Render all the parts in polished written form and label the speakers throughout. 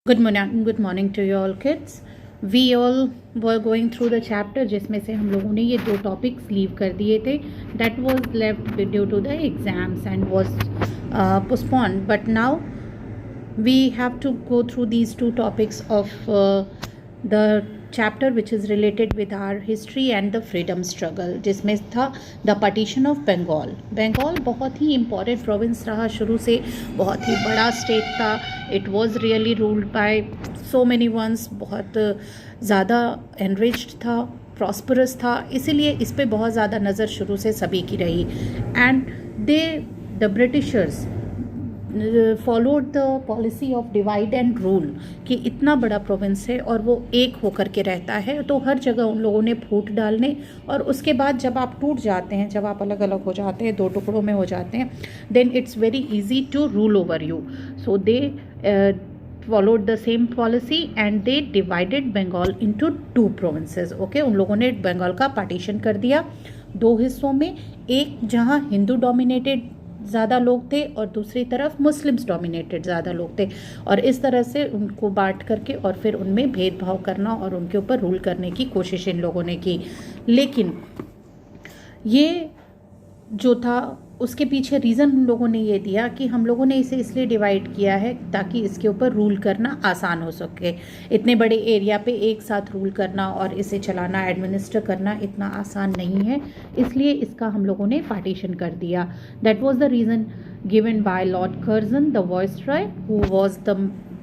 Speaker 1: Good morning to you all kids. We all were going through the chapter जिसमें से हम लोगों ने ये दो टॉपिक्स लीव कर दिए थे. That was left due to the exams and was postponed. But now we have to go through these two topics of the chapter which is related with our history and the freedom struggle, जिसमें था the partition of Bengal. Bengal बहुत ही important province रहा शुरू से, बहुत ही बड़ा state था. It was really ruled by so many ones, बहुत ज़्यादा enriched था, prosperous था, इसीलिए इस पे बहुत ज़्यादा नज़र शुरू से सभी की रही. And the Britishers followed the policy of divide and rule कि इतना बड़ा प्रोविंस है और वो एक होकर के रहता है, तो हर जगह उन लोगों ने फूट डालने और उसके बाद जब आप टूट जाते हैं, जब आप अलग अलग हो जाते हैं, दो टुकड़ों में हो जाते हैं, then it's very easy to rule over you. So they followed the same policy and they divided Bengal into two provinces. Okay, उन लोगों ने बंगाल का पार्टीशन कर दिया दो हिस्सों में, एक जहाँ हिंदू डोमिनेटेड ज़्यादा लोग थे और दूसरी तरफ मुस्लिम्स डोमिनेटेड ज़्यादा लोग थे, और इस तरह से उनको बांट करके और फिर उनमें भेदभाव करना और उनके ऊपर रूल करने की कोशिश इन लोगों ने की. लेकिन ये जो था उसके पीछे रीज़न उन लोगों ने ये दिया कि हम लोगों ने इसे इसलिए डिवाइड किया है ताकि इसके ऊपर रूल करना आसान हो सके. इतने बड़े एरिया पे एक साथ रूल करना और इसे चलाना, एडमिनिस्टर करना इतना आसान नहीं है, इसलिए इसका हम लोगों ने पार्टीशन कर दिया. That was the reason given by Lord Curzon the viceroy, who was the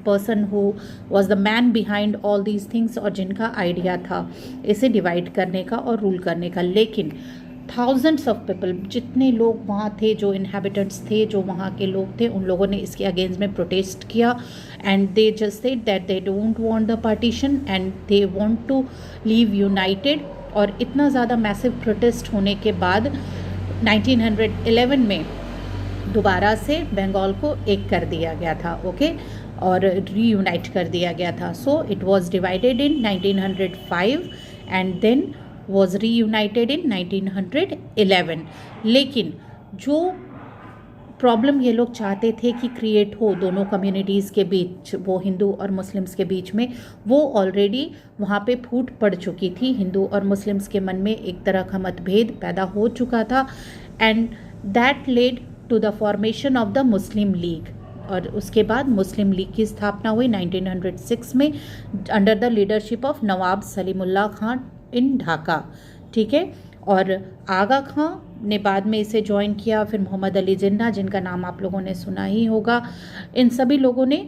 Speaker 1: person who was the man behind all these things, और जिनका आइडिया था इसे डिवाइड करने का और रूल करने का. लेकिन थाउजेंड्स ऑफ पीपल, जितने लोग वहाँ थे, जो इनहेबिटेंट्स थे, जो वहाँ के लोग थे, उन लोगों ने इसके अगेंस्ट में प्रोटेस्ट किया and they just said that they don't want the partition and they want to live united. और इतना ज़्यादा मैसिव प्रोटेस्ट होने के बाद 1911 में दोबारा से बंगाल को एक कर दिया गया था. ओके, और रीयूनाइट कर दिया गया था. So it was divided in 1905 and then was reunited in 1911. लेकिन जो प्रॉब्लम ये लोग चाहते थे कि क्रिएट हो दोनों कम्युनिटीज़ के बीच, वो हिंदू और मुस्लिम्स के बीच में, वो ऑलरेडी वहाँ पे फूट पड़ चुकी थी. हिंदू और मुस्लिम्स के मन में एक तरह का मतभेद पैदा हो चुका था and that led to the formation of the Muslim League. और उसके बाद मुस्लिम लीग की स्थापना हुई 1906 में अंडर द लीडरशिप ऑफ नवाब सलीमुल्लाह खान इन ढाका. ठीक है, और आगा खां ने बाद में इसे ज्वाइन किया, फिर मोहम्मद अली जिन्ना, जिनका नाम आप लोगों ने सुना ही होगा. इन सभी लोगों ने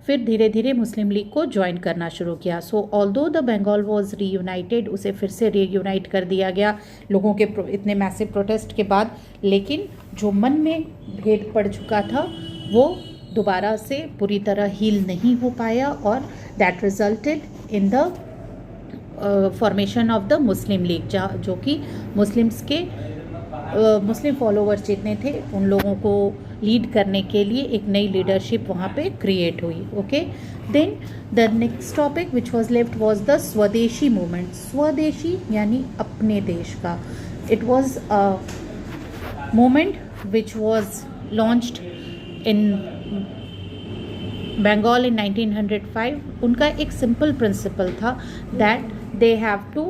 Speaker 1: फिर धीरे धीरे मुस्लिम लीग को ज्वाइन करना शुरू किया. So although the Bengal was reunited, उसे फिर से रीयूनाइट कर दिया गया लोगों के इतने मैसिव प्रोटेस्ट के बाद. लेकिन जो मन में भेद पड़ चुका था वो दोबारा से पूरी तरह हील नहीं हो पाया और that resulted in the formation of the Muslim league, जो कि मुस्लिम्स के मुस्लिम फॉलोवर्स जितने थे उन लोगों को लीड करने के लिए एक नई लीडरशिप वहाँ पे क्रिएट हुई. Okay, then the next topic which was left was the Swadeshi movement. Swadeshi यानी अपने देश का. It was a movement which was launched in Bengal in 1905. उनका एक सिंपल प्रिंसिपल था that they have to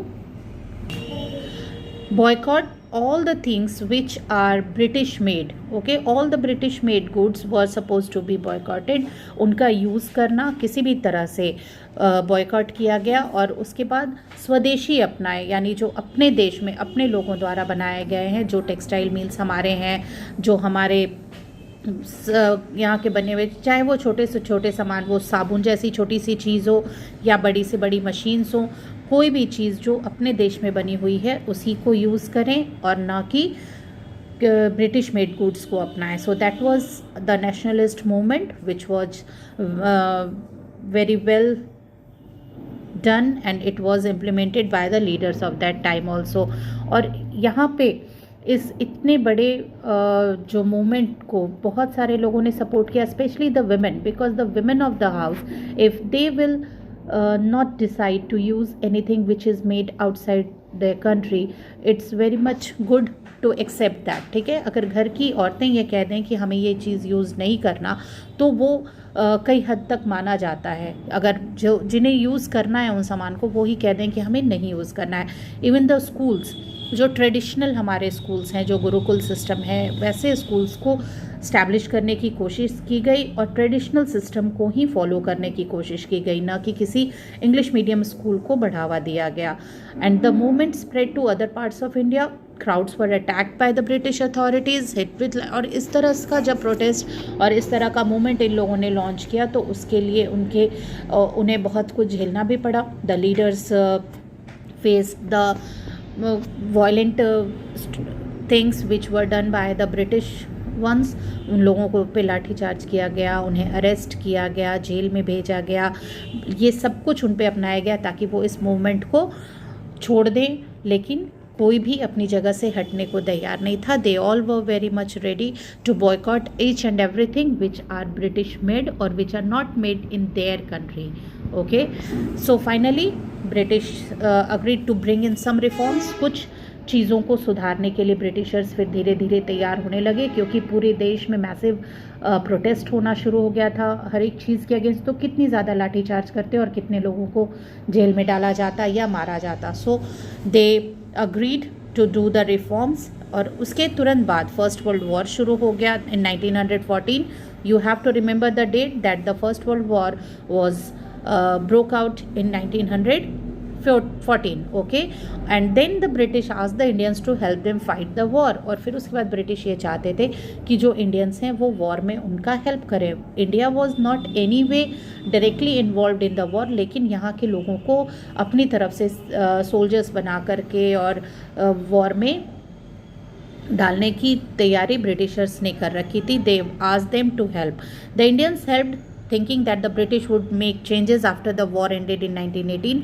Speaker 1: boycott all the things which are British made. Okay, all the British made goods were supposed to be boycotted. उनका use करना किसी भी तरह से boycott किया गया और उसके बाद स्वदेशी अपनाए, यानी जो अपने देश में अपने लोगों द्वारा बनाए गए हैं, जो टेक्सटाइल मिल्स हमारे हैं, जो हमारे यहाँ के बने हुए, चाहे वो छोटे से छोटे सामान, वो साबुन जैसी छोटी सी चीज़ हो या बड़ी से बड़ी मशीन्स हो, कोई भी चीज़ जो अपने देश में बनी हुई है उसी को यूज़ करें और ना कि ब्रिटिश मेड गुड्स को अपनाएं. So that was the nationalist movement which was very well done and it was implemented by the leaders of that time also. और यहाँ पे इस इतने बड़े जो मूवमेंट को बहुत सारे लोगों ने सपोर्ट किया, specially the women, because the women of the house, if they will not decide to use anything which is made outside their country, it's very much good to accept that. ठीक है, अगर घर की औरतें ये कह दें कि हमें ये चीज़ यूज़ नहीं करना, तो वो कई हद तक माना जाता है। अगर जो जिन्हें यूज़ करना है उन सामान को वो ही कह दें कि हमें नहीं यूज़ करना है। इवन द स्कूल्स, जो ट्रेडिशनल हमारे स्कूल्स हैं, जो गुरुकुल सिस्टम है, वैसे स्कूल्स को स्टैब्लिश करने की कोशिश की गई और ट्रेडिशनल सिस्टम को ही फॉलो करने की कोशिश की गई, ना कि किसी इंग्लिश मीडियम स्कूल को बढ़ावा दिया गया। And the movement spread to other parts of India, crowds were attacked by the British authorities, hit with, और इस तरह का जब प्रोटेस्ट और इस तरह का मूवमेंट इन लोगों ने लॉन्च किया तो उसके लिए उन्हें बहुत कुछ झेलना भी पड़ा। The leaders face the violent things which were done by the British ones। उन लोगों को पे लाठीचार्ज किया गया, उन्हें अरेस्ट किया गया, जेल में भेजा गया, ये सब कुछ उन पे अपनाया गया ताकि वो इस मूवमेंट को छोड़ दें, लेकिन कोई भी अपनी जगह से हटने को तैयार नहीं था। They all were very much ready to boycott each and everything which are British made और which are not made in their country. Okay, so finally British agreed to bring in some reforms. कुछ चीज़ों को सुधारने के लिए Britishers फिर धीरे धीरे तैयार होने लगे, क्योंकि पूरे देश में मैसिव प्रोटेस्ट होना शुरू हो गया था हर एक चीज़ के अगेंस्ट। तो कितनी ज़्यादा लाठीचार्ज करते और कितने लोगों को जेल में डाला जाता या मारा जाता। So they agreed to do the reforms और उसके तुरंत बाद फर्स्ट वर्ल्ड वॉर शुरू हो गया in 1914। You have to remember the date that the First World War was broke out in 1914, okay, and then the British asked the Indians to help them fight the war। और फिर उसके बाद British ये चाहते थे कि जो Indians हैं वो वॉर में उनका हेल्प करें। India was not any way directly involve in the war, लेकिन यहाँ के लोगों को अपनी तरफ से सोल्जर्स बना करके और वॉर में डालने की तैयारी ब्रिटिशर्स ने कर रखी थी। They asked them to help. The Indians helped thinking that the British would make changes after the war ended in 1918।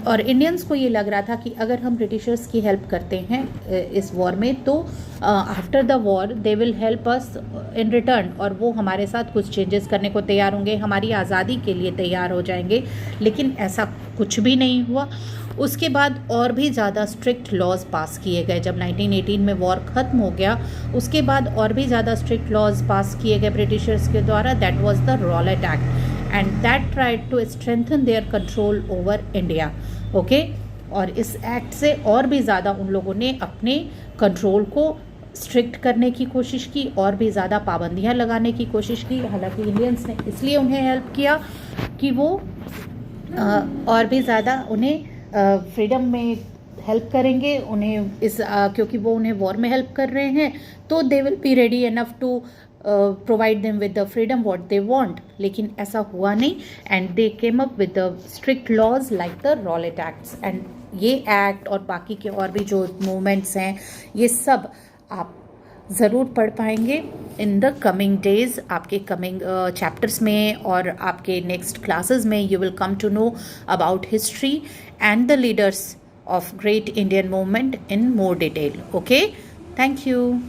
Speaker 1: और इंडियंस को ये लग रहा था कि अगर हम ब्रिटिशर्स की हेल्प करते हैं इस वॉर में तो after the war they will help us in return, और वो हमारे साथ कुछ चेंजेस करने को तैयार होंगे, हमारी आज़ादी के लिए तैयार हो जाएंगे। लेकिन ऐसा कुछ भी नहीं हुआ। उसके बाद और भी ज़्यादा स्ट्रिक्ट लॉज पास किए गए। जब 1918 में वॉर ख़त्म हो गया उसके बाद और भी ज़्यादा स्ट्रिक्ट लॉज पास किए गए ब्रिटिशर्स के द्वारा। That was the Rowlatt Act and that tried to strengthen their control over India. Okay, और इस एक्ट से और भी ज़्यादा उन लोगों ने अपने कंट्रोल को स्ट्रिक्ट करने की कोशिश की और भी ज़्यादा पाबंदियाँ लगाने की कोशिश की। हालांकि इंडियंस ने इसलिए उन्हें हेल्प किया कि वो और भी ज़्यादा उन्हें फ्रीडम में हेल्प करेंगे, उन्हें इस क्योंकि वो उन्हें वॉर में हेल्प कर रहे हैं तो they will be ready enough to provide them with the freedom what they want. लेकिन ऐसा हुआ नहीं and they came up with the strict laws like the Rowlatt Acts. And ये एक्ट और बाकी के और भी जो मूवमेंट्स हैं ये सब आप ज़रूर पढ़ पाएंगे इन द कमिंग डेज, आपके कमिंग चैप्टर्स में और आपके नेक्स्ट क्लासेस में। You will come to know about history and the leaders of great Indian movement in more detail. Okay, thank you.